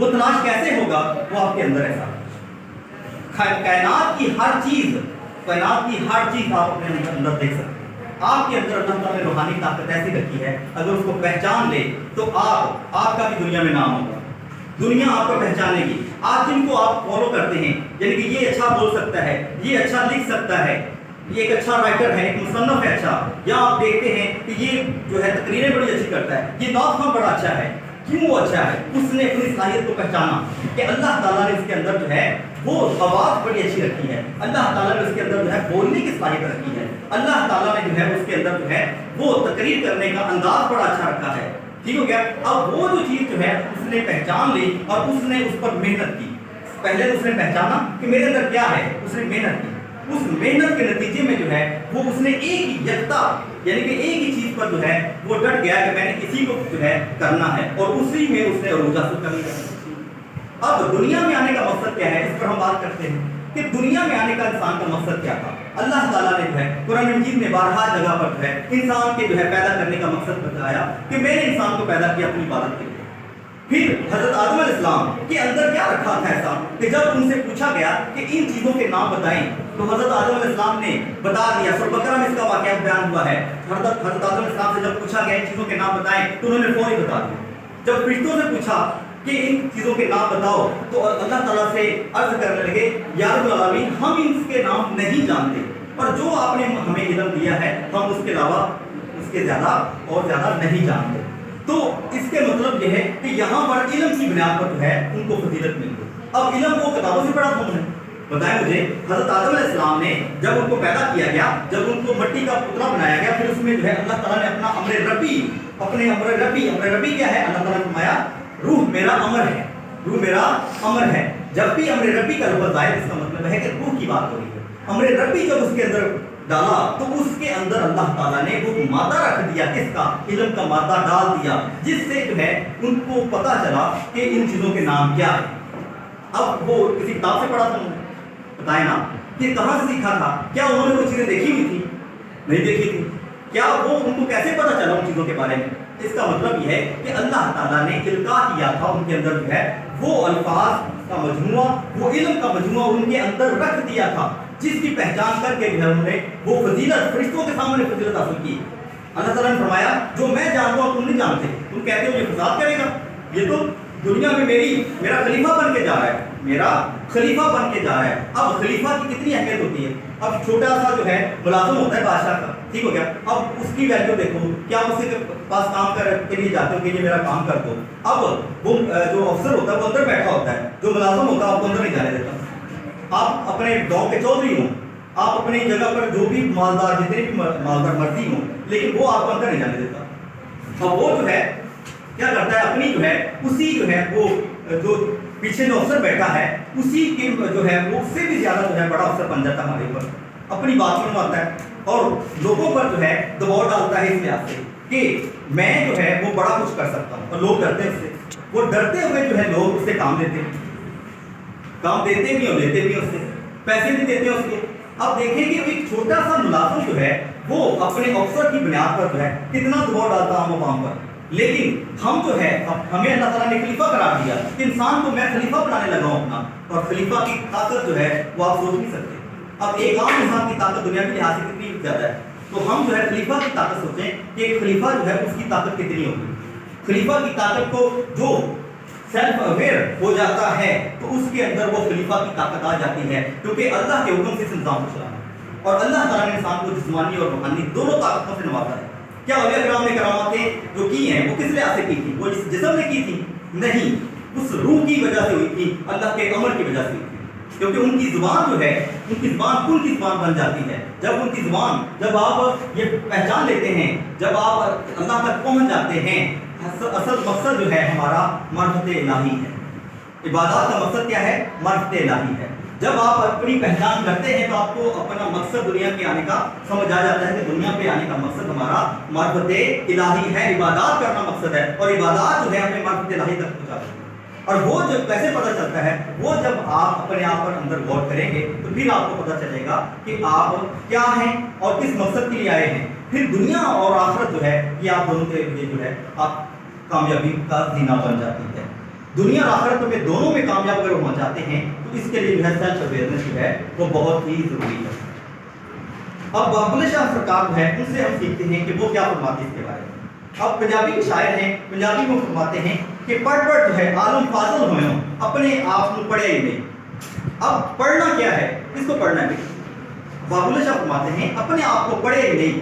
وہ تلاش کیسے ہوگا؟ وہ آپ کے اندر ایسا کائنات کی ہر چیز آپ اپنے اندر دیکھ سکتے ہیں۔ آپ کے اندر اللہ تعالیٰ نے روحانی طاقت ایسی رکھی ہے، اگر اس کو پہچان لے تو آپ کا بھی دنیا میں نام ہوگا، دنیا آپ کو پہچانے گی۔ آج جن کو آپ فالو کرتے ہیں، یعنی کہ یہ اچھا بول سکتا ہے، یہ اچھا لکھ سکتا ہے، یہ ایک اچھا رائٹر ہے، ایک مصنف ہے اچھا، یا آپ دیکھتے ہیں کہ یہ جو ہے تقریریں بڑی اچھی کرتا ہے، یہ نعت خوان بڑا اچھا ہے، کیوں وہ اچھا ہے؟ اس نے اپنی صلاحیت کو پہچانا کہ اللہ تعالیٰ نے اس کے اندر جو ہے وہ آواز بڑی اچھی رکھی ہے، اللہ تعالیٰ نے اس کے اندر جو ہے بولنے کی صلاحیت رکھی ہے، اللہ تعالیٰ نے جو ہے اس کے اندر جو ہے وہ تقریر کرنے کا انداز بڑا اچھا رکھا ہے، ٹھیک ہو گیا؟ اب وہ جو چیز جو ہے اس نے پہچان لی اور اس نے اس پر محنت کی۔ پہلے اس نے پہچانا کہ میرے اندر کیا ہے، اس نے محنت کی، اس محنت کے نتیجے میں جو ہے وہ اس نے ایک ہی یکتا، یعنی کہ ایک ہی چیز پر جو ہے وہ ڈٹ گیا کہ میں نے اسی کو جو ہے کرنا ہے، اور اسی میں اس نے عروج حاصل کر لیا۔ اب دنیا میں آنے کا مقصد کیا ہے، اس پر ہم بات کرتے ہیں کہ دنیا میں آنے کا انسان کا مقصد کیا تھا۔ اللہ تعالیٰ نے جو ہے قرآن مجید میں بارہا جگہ پر جو ہے انسان کے جو ہے پیدا کرنے کا مقصد بتایا کہ میں نے انسان کو پیدا کیا اپنی عبادت کے لیے۔ پھر حضرت آدم علیہ السلام کے اندر کیا رکھا تھا ایسا کہ جب ان سے پوچھا گیا کہ ان چیزوں کے نام بتائیں تو حضرت آدم علیہ السلام نے بتا دیا۔ سورہ بقرہ میں اس کا واقعہ بیان ہوا ہے۔ حضرت آدم علیہ السلام سے جب پوچھا گیا ان چیزوں کے نام بتائیں تو انہوں نے فوری بتا دیا۔ جب فرشتوں سے پوچھا کہ ان چیزوں کے نام بتاؤ تو اللہ تعالیٰ سے عرض کرنے لگے یا رب العالمین ہم ان کے نام نہیں جانتے، اور جو آپ نے ہمیں علم دیا ہے ہم اس کے علاوہ اس کے زیادہ اور زیادہ نہیں جانتے۔ تو اس کے مطلب یہ ہے کہ یہاں پر علم کی بنیاد پر جو ہے ان کو فضیلت مل گئی۔ اب علم وہ کتابوں سے پڑھا تھا انہوں نے، بتائیں مجھے، حضرت آدم علیہ السلام نے جب ان کو پیدا کیا گیا، جب ان کو مٹی کا پتلا بنایا گیا، پھر اس میں جو ہے اللہ تعالیٰ نے اپنا امر ربی، امر ربی کیا ہے؟ اللہ تعالیٰ نے فرمایا روح میرا امر ہے، روح میرا امر ہے۔ جب بھی امر ربی کا لفظ آئے اس کا مطلب ہے کہ روح کی بات ہو رہی ہے۔ امر ربی جب اس کے اندر ڈالا تو اس کے اندر اللہ تعالیٰ نے وہ مادہ رکھ دیا، کس کا؟ علم کا مادہ ڈال دیا، جس سے جو ہے ان کو پتا چلا کہ ان چیزوں کے نام کیا ہے۔ اب وہ کسی کتاب سے پڑھا تھا انہوں نے، بتائیں نا کہ کہاں سے سیکھا تھا؟ کیا انہوں نے وہ چیزیں دیکھی ہوئی تھی؟ نہیں دیکھی تھی۔ کیا وہ ان کو کیسے پتا چلا ان چیزوں کے بارے میں؟ اس کا مطلب یہ ہے کہ اللہ تعالیٰ نے القاء کیا تھا ان کے اندر جو ہے وہ الفاظ کا مجموعہ، وہ علم کا مجموعہ ان کے اندر رکھ دیا تھا، جس کی پہچان کر کے جو ہے انہوں نے وہ فضیلت فرشتوں کے سامنے فضیلت حاصل کی۔ اللہ تعالیٰ نے فرمایا جو میں جانتا ہوں تم نہیں جانتے، تم کہتے ہو یہ فساد کرے گا، یہ تو دنیا میں میرا خلیفہ بن کے جا رہا ہے، میرا خلیفہ بن کے جا رہا ہے۔ اب خلیفہ کی کتنی اہمیت ہوتی ہے؟ اب چھوٹا سا جو ہے ملازم ہوتا ہے بادشاہ کا، ٹھیک ہو گیا، اب اس کی ویلیو دیکھو، کیا اس کے پاس کام کے لیے جاتے ہو کہ یہ میرا کام کر دو۔ اب وہ جو افسر ہوتا ہے وہ اندر بیٹھا ہوتا ہے، جو ملازم ہوتا ہے آپ کو اندر نہیں جانے دیتا۔ آپ اپنے گاؤں کے چودھری ہوں، آپ اپنی جگہ پر جو بھی مالدار، جتنے بھی مالدار مرضی ہوں، لیکن وہ آپ کو اندر نہیں جانے دیتا۔ اب وہ جو ہے کیا کرتا ہے، اپنی جو ہے اسی جو ہے وہ جو پیچھے جو افسر بیٹھا ہے اسی کے جو ہے وہ اس سے بھی زیادہ جو ہے بڑا افسر بن جاتا ہے ہمارے اوپر، اپنی بات منواتا ہے اور لوگوں پر جو ہے دباؤ ڈالتا ہے اس لحاظ سے کہ میں جو ہے وہ بڑا کچھ کر سکتا ہوں، اور لوگ ڈرتے ہیں اس سے، وہ ڈرتے ہوئے جو ہے لوگ اس سے کام لیتے ہیں، کام دیتے بھی اور لیتے بھی اس سے، پیسے بھی دیتے ہیں اس کے۔ اب دیکھیں کہ ایک چھوٹا سا ملازم جو ہے وہ اپنے افسر کی بنیاد پر جو ہے کتنا دباؤ ڈالتا ہے عام عوام پر، لیکن ہم جو ہے ہمیں اللہ تعالیٰ نے خلیفہ قرار دیا کہ انسان کو میں خلیفہ بنانے لگا ہوں اپنا، اور خلیفہ کی طاقت جو ہے وہ آپ سوچ نہیں سکتے۔ اب ایک عام انسان کی طاقت دنیا کے لحاظ سے کتنی زیادہ ہے، تو ہم جو ہے خلیفہ کی طاقت سوچیں کہ ایک خلیفہ جو ہے اس کی طاقت کتنی ہوگی۔ خلیفہ کی طاقت کو جو سیلف اویئر ہو جاتا ہے تو اس کے اندر وہ خلیفہ کی طاقت آ جاتی ہے، کیونکہ اللہ کے حکم سے اس نظام کو چلانا، اور اللہ تعالیٰ نے انسان کو جسمانی اور روحانی دونوں طاقتوں سے نوازا ہے۔ کیا اولیاء کرام نے کراماتیں جو کی ہیں وہ کس لحاظ سے کی تھی؟ وہ اس جسم نے کی تھی؟ نہیں، اس روح کی وجہ سے ہوئی تھی، اللہ کے امر کی وجہ سے ہوئی تھی، کیونکہ ان کی زبان جو ہے ان کی زبان کل کی زبان بن جاتی ہے۔ جب ان کی زبان، جب آپ یہ پہچان لیتے ہیں، جب آپ اللہ تک پہنچ جاتے ہیں، اصل مقصد جو ہے ہمارا معرفت الہی ہے۔ عبادات کا مقصد کیا ہے؟ معرفت الہی ہے۔ جب آپ اپنی پہچان کرتے ہیں تو آپ کو اپنا مقصد دنیا کے آنے کا سمجھ آ جاتا ہے کہ دنیا پہ آنے کا مقصد ہمارا معرفت الہی ہے، عبادات کرنا مقصد ہے، اور عبادات جو ہے ہمیں معرفت الہی تک پہنچاتی ہے۔ اور وہ جب کیسے پتہ چلتا ہے؟ وہ جب آپ اپنے آپ پر اندر غور کریں گے تو پھر آپ کو پتہ چلے گا کہ آپ کیا ہیں اور کس مقصد کے لیے آئے ہیں۔ پھر دنیا اور آخرت جو ہے یہ آپ دونوں کے لیے جو ہے آپ کامیابی کا زینہ بن جاتی ہے۔ دنیا اور آخرت میں دونوں میں کامیاب اگر ہونا چاہتے ہیں تو اس کے لیے جو ہے سیلف اویئرنیس جو ہے وہ بہت ہی ضروری ہے۔ اب بلے شاہ سرکار جو ہے ان سے ہم سیکھتے ہیں کہ وہ کیا فرماتے ہیں اس کے بارے میں۔ اب پنجابی کے شاعر ہیں، پنجابی میں فرماتے ہیں کہ پڑھ جو ہے عالم فاضل ہوئے اپنے آپ کو پڑھے ہی نہیں۔ اب پڑھنا کیا ہے، کس کو پڑھنا ہے؟ بلے شاہ فرماتے ہیں اپنے آپ کو پڑھے ہی نہیں۔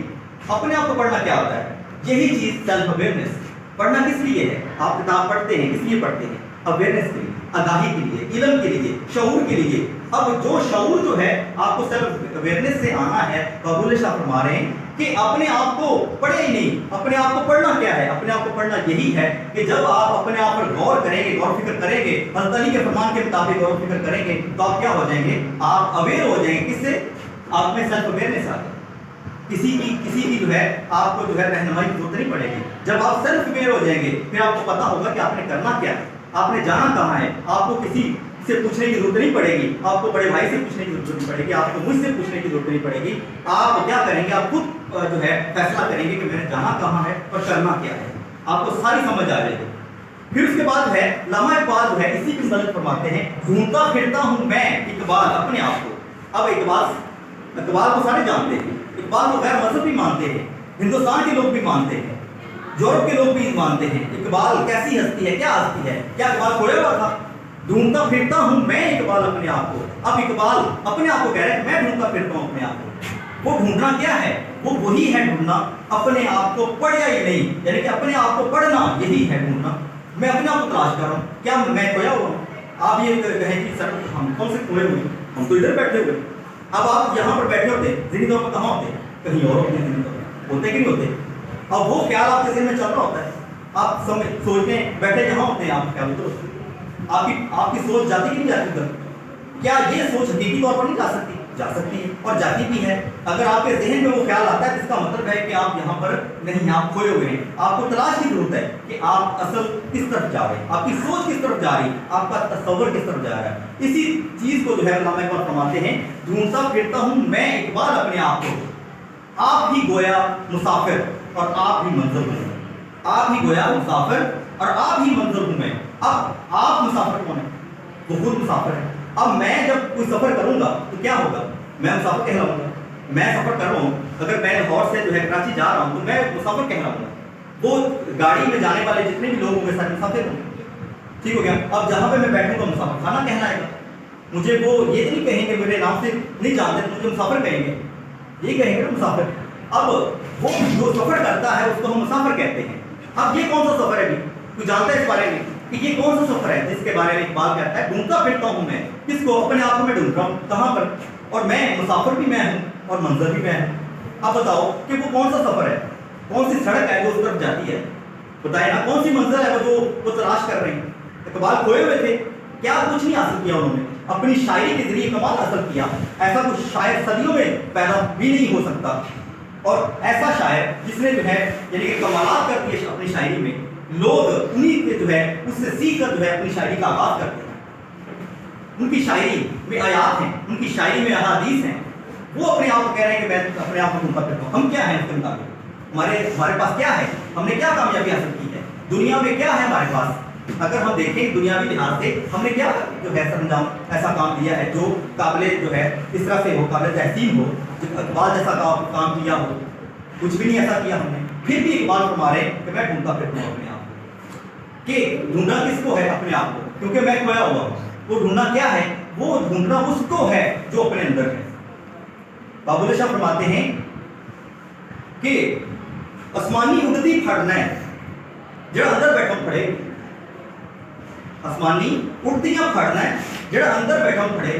اپنے آپ کو پڑھنا کیا ہوتا ہے؟ یہی چیز سیلف اویئرنیس۔ پڑھنا کس لیے ہے؟ آپ کتاب پڑھتے ہیں کس لیے پڑھتے ہیں؟ اویئرنیس کے لیے، آگاہی کے لیے، علم کے لیے، شعور کے لیے۔ اب جو شعور جو ہے آپ کو سیلف اویئرنیس سے آنا ہے، بلے شاہ فرما رہے ہیں کہ اپنے آپ کو پڑھے ہی نہیں۔ اپنے آپ کو پڑھنا کیا ہے؟ اپنے آپ کو پڑھنا یہی ہے کہ جب آپ اپنے آپ پر غور کریں گے، غور و فکر کریں گے، حضرت علی کے فرمان کے مطابق غور و فکر کریں گے تو آپ کیا ہو جائیں گے؟ آپ اویئر ہو جائیں گے۔ کس سے؟ آپ میں سیلف اویئرنیس آ جائے۔ کسی کی جو ہے آپ کو جو ہے رہنمائی کی ضرورت نہیں پڑے گی۔ جب آپ سیلف اویئر ہو جائیں گے پھر آپ کو پتا ہوگا کہ آپ نے کرنا کیا ہے، آپ نے جانا کہاں ہے۔ آپ کو کسی سے پوچھنے کی ضرورت نہیں پڑے گی، آپ کو بڑے بھائی سے پوچھنے کی ضرورت نہیں پڑے گی، آپ کو مجھ سے پوچھنے کی ضرورت نہیں پڑے گی۔ آپ کیا کریں گے؟ آپ خود جو ہے فیصلہ کریں گے کہ میں نے جانا کہاں ہے اور کرنا کیا ہے۔ آپ کو ساری سمجھ آ جائے گی۔ پھر اس کے بعد ہے علامہ اقبال جو ہے اسی کی مدد فرماتے ہیں، ڈھونڈتا پھرتا ہوں میں اقبال اپنے آپ کو۔ اب اقبال کو سارے جانتے ہیں، اقبال کو غیر مذہب بھی مانتے ہیں، ہندوستان کے لوگ بھی مانتے ہیں، یورپ کے لوگ بھی مانتے ہیں۔ اقبال کیسی ہستی ہے، کیا ہستی ہے؟ کیا اقبال کھویا ہوا تھا؟ ڈھونڈتا پھرتا ہوں میں اقبال اپنے آپ کو۔ اب اقبال اپنے آپ کو کہہ رہے ہیں میں ڈھونڈتا پھرتا ہوں اپنے آپ کو۔ وہ ڈھونڈنا کیا ہے؟ وہ وہی ہے ڈھونڈنا اپنے آپ کو پڑھیا ہی نہیں، یعنی کہ اپنے آپ کو پڑھنا یہی ہے ڈھونڈنا۔ میں اپنے آپ کو تلاش کر رہا ہوں، کیا میں کھویا ہوا ہوں؟ آپ یہ کہیں کہ سر ہم کون سے کھوئے ہوئے؟ ہم تو ادھر بیٹھے ہوئے۔ اب آپ یہاں پر بیٹھے ہوتے ذہنی طور پر کہاں ہوتے؟ کہیں اور ہوتے، ذہنی طور پر ہوتے کہ نہیں ہوتے؟ اب وہ خیال آپ کے ذہن میں چل رہا ہوتا ہے، آپ سوچتے ہیں بیٹھے جہاں ہوتے ہیں آپ خیال ادھر ہوتے ہیں۔ آپ کی سوچ جاتی کہ نہیں جاتی ادھر؟ کیا یہ سوچ حقیقی طور پر نہیں جا سکتی؟ جا سکتی ہے اور جاتی بھی ہے۔ اگر آپ کے ذہن میں وہ خیال آتا ہے اس کا مطلب ہے کہ آپ یہاں پر نہیں، آپ کھوئے ہوئے ہیں۔ آپ کو تلاش کی ضرورت ہے کہ آپ اصل کس طرف جا رہے ہیں، آپ کی سوچ کس طرف جا رہی ہے، آپ کا تصور کس طرف جا رہا ہے۔ اسی چیز کو جو ہے علامہ اقبال فرماتے ہیں، ڈھونڈتا پھرتا ہوں میں اقبال اپنے آپ کو، آپ ہی گویا مسافر اور آپ ہی منزل ہوں۔ آپ ہی گویا مسافر اور آپ ہی منزل ہوں میں۔ اب آپ مسافر کون ہے؟ وہ خود مسافر ہے۔ اب میں جب کوئی سفر کروں گا تو کیا ہوگا؟ میں مسافر کہلاؤں گا۔ میں سفر کر رہا ہوں، اگر میں لاہور سے جو ہے کراچی جا رہا ہوں تو میں مسافر کہلاؤں گا۔ وہ گاڑی میں جانے والے جتنے بھی لوگ ہوں گے سارے مسافر ہوں گے۔ ٹھیک ہو گیا؟ اب جہاں پہ میں بیٹھوں گا مسافر خانہ کہلائے گا۔ مجھے وہ یہ نہیں کہیں گے، میرے نام سے نہیں جانتے تو مجھے مسافر کہیں گے، یہ کہیں گے نا مسافر۔ اب وہ جو سفر کرتا ہے اس کو ہم مسافر کہتے ہیں۔ اب یہ کون سا سفر ہے؟ کوئی جانتا ہے اس بارے میں کہ یہ کون سا سفر ہے جس کے بارے میں اقبال کہتا ہے ڈھونڈتا پھرتا ہوں میں؟ کس کو؟ اپنے آپ کو میں ڈھونڈ رہا ہوں، کہاں پر؟ اور میں مسافر بھی میں ہوں اور منظر بھی میں ہوں۔ اب بتاؤ کہ وہ کون سا سفر ہے، کون سی سڑک ہے جو اس طرف جاتی ہے؟ بتائیں نا، کون سی منزل ہے وہ تلاش کر رہے ہیں؟ اقبال کھوئے ہوئے تھے، کیا کچھ نہیں حاصل کیا انہوں نے، اپنی شاعری کے ذریعے کمال حاصل کیا۔ ایسا کچھ شاعر صدیوں میں پیدا بھی نہیں ہو سکتا، اور ایسا شاعر جس نے جو ہے یعنی کہ کمالات کر دیے اپنی شاعری میں، لوگ انہیں کے جو ہے اس سے سیکھ کر جو ہے اپنی شاعری کا آغاز کرتے ہیں۔ ان کی شاعری میں آیات ہیں، ان کی شاعری میں احادیث ہیں، وہ اپنے آپ کو کہہ رہے ہیں کہ میں اپنے آپ کو ڈھونڈتا پھرتا ہوں۔ ہم کیا ہیں اس کے مطابق؟ ہمارے پاس کیا ہے؟ ہم نے کیا کامیابی حاصل کی ہے؟ دنیا میں کیا ہے ہمارے پاس؟ اگر ہم دیکھیں دنیاوی لحاظ سے ہم نے کیا جو ہے سرانجام ایسا کام کیا ہے جو قابل جو ہے اس طرح سے ہو، قابل تحسین ہو، اقبال جیسا کام کیا ہو؟ کچھ بھی نہیں ایسا کیا ہم نے۔ پھر بھی اقبال فرما رہے کہ میں ڈھونڈتا پھرتا ہوں اپنے آپ کو۔ کہ ڈھونڈنا کس کو ہے؟ اپنے آپ کو، کیونکہ میں کھویا ہوا ہوں۔ وہ ڈھونڈنا کیا ہے؟ وہ ڈھونڈنا اس کو ہے جو اپنے اندر ہے۔ بلے شاہ فرماتے ہیں کہ آسمانی اڑتی پھڑنا ہے جڑا اندر بیٹھا پڑے، آسمانی اڑتیاں پھڑنا ہے جڑا اندر بیٹھا پڑے۔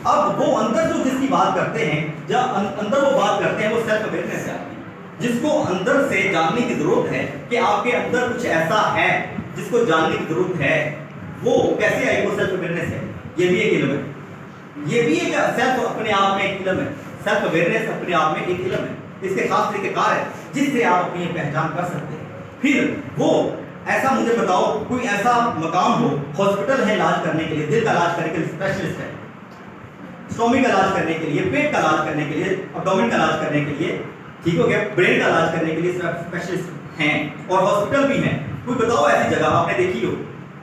اب وہ اندر جو جس کی بات کرتے ہیں، جب اندر وہ بات کرتے ہیں وہ سیلف اویئرنیس سے آتی ہے، جس کو اندر سے جاننے کی ضرورت ہے کہ آپ کے اندر کچھ ایسا ہے جس کو جاننے کی ضرورت ہے۔ وہ کیسے آئی؟ وہ سیلف اویئرنیس ہے۔ یہ بھی ایک علم ہے، یہ بھی ایک سیلف اپنے آپ میں ایک علم ہے۔ سیلف اویئرنیس اپنے آپ میں ایک علم ہے، اس کے خاص طریقہ کار ہے جس سے آپ اپنی پہچان کر سکتے ہیں۔ پھر وہ ایسا مجھے بتاؤ کوئی ایسا مقام ہو، ہاسپٹل ہے علاج کرنے کے لیے، دل کا علاج کرنے کے لیے اسپیشلسٹ ہے، اسٹومی کا علاج کرنے کے لیے، پیٹ کا علاج کرنے کے لیے، ابڈومن کا علاج کرنے کے لیے، ٹھیک ہو گیا، برین کا علاج کرنے کے لیے اسپیشلسٹ ہیں اور ہاسپٹل بھی ہیں۔ کوئی بتاؤ ایسی جگہ آپ نے دیکھی ہو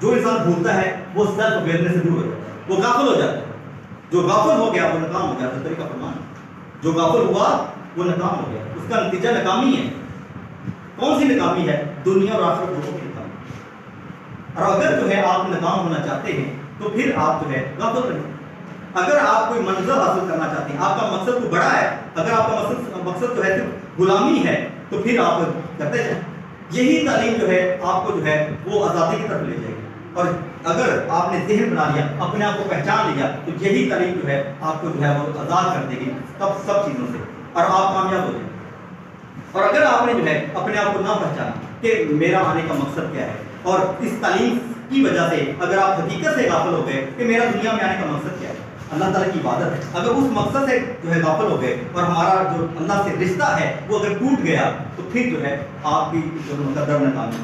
جو انسان بھولتا ہے وہ سیلف اویئرنیس سے دور ہو جاتا ہے، وہ غافل ہو جاتا ہے. جو غافل ہو گیا وہ ناکام ہو گیا. طریقہ فرمان جو غافل ہوا وہ ناکام ہو گیا. اس کا نتیجہ ناکامی ہے. کون سی ناکامی ہے؟ دنیا اور آخرت دونوں کی ناکامی. اور اگر جو ہے آپ ناکام ہونا چاہتے ہیں تو پھر آپ جو ہے غافل رہیں. اگر آپ کوئی منظر حاصل کرنا چاہتے ہیں، آپ کا مقصد تو بڑا ہے، اگر آپ کا مقصد جو ہے صرف غلامی ہے تو پھر آپ کرتے جائیں. یہی تعلیم جو ہے آپ کو جو ہے وہ آزادی کی طرف لے جائے گی. اور اگر آپ نے ذہن بنا لیا، اپنے آپ کو پہچان لیا، تو یہی تعلیم جو ہے آپ کو جو ہے وہ آزاد کر دے گی سب چیزوں سے، اور آپ کامیاب ہو جائیں. اور اگر آپ نے جو ہے اپنے آپ کو نہ پہچانا کہ میرا آنے کا مقصد کیا ہے، اور اس تعلیم کی وجہ سے اگر آپ حقیقت سے غافل ہو گئے کہ میرا دنیا میں آنے کا مقصد کیا ہے، اللہ تعالیٰ کی عبادت ہے، اگر اس مقصد سے جو ہے غافل ہو گئے اور ہمارا جو اللہ سے رشتہ ہے وہ اگر ٹوٹ گیا، تو پھر جو ہے آپ کی جو مقدر ناکامی،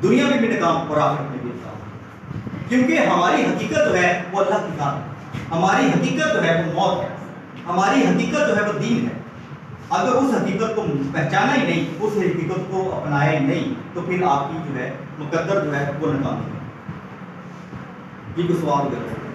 دنیا میں بھی ناکام اور آخرت میں بھی ناکام. کیونکہ ہماری حقیقت جو ہے وہ اللہ کی ذات ہے، ہماری حقیقت جو ہے وہ موت ہے، ہماری حقیقت جو ہے وہ دین ہے. اگر اس حقیقت کو پہچانا ہی نہیں، اس حقیقت کو اپنایا ہی نہیں، تو پھر آپ کی جو ہے مقدر جو ہے وہ ناکام ہے. یہ کوئی سوال اگر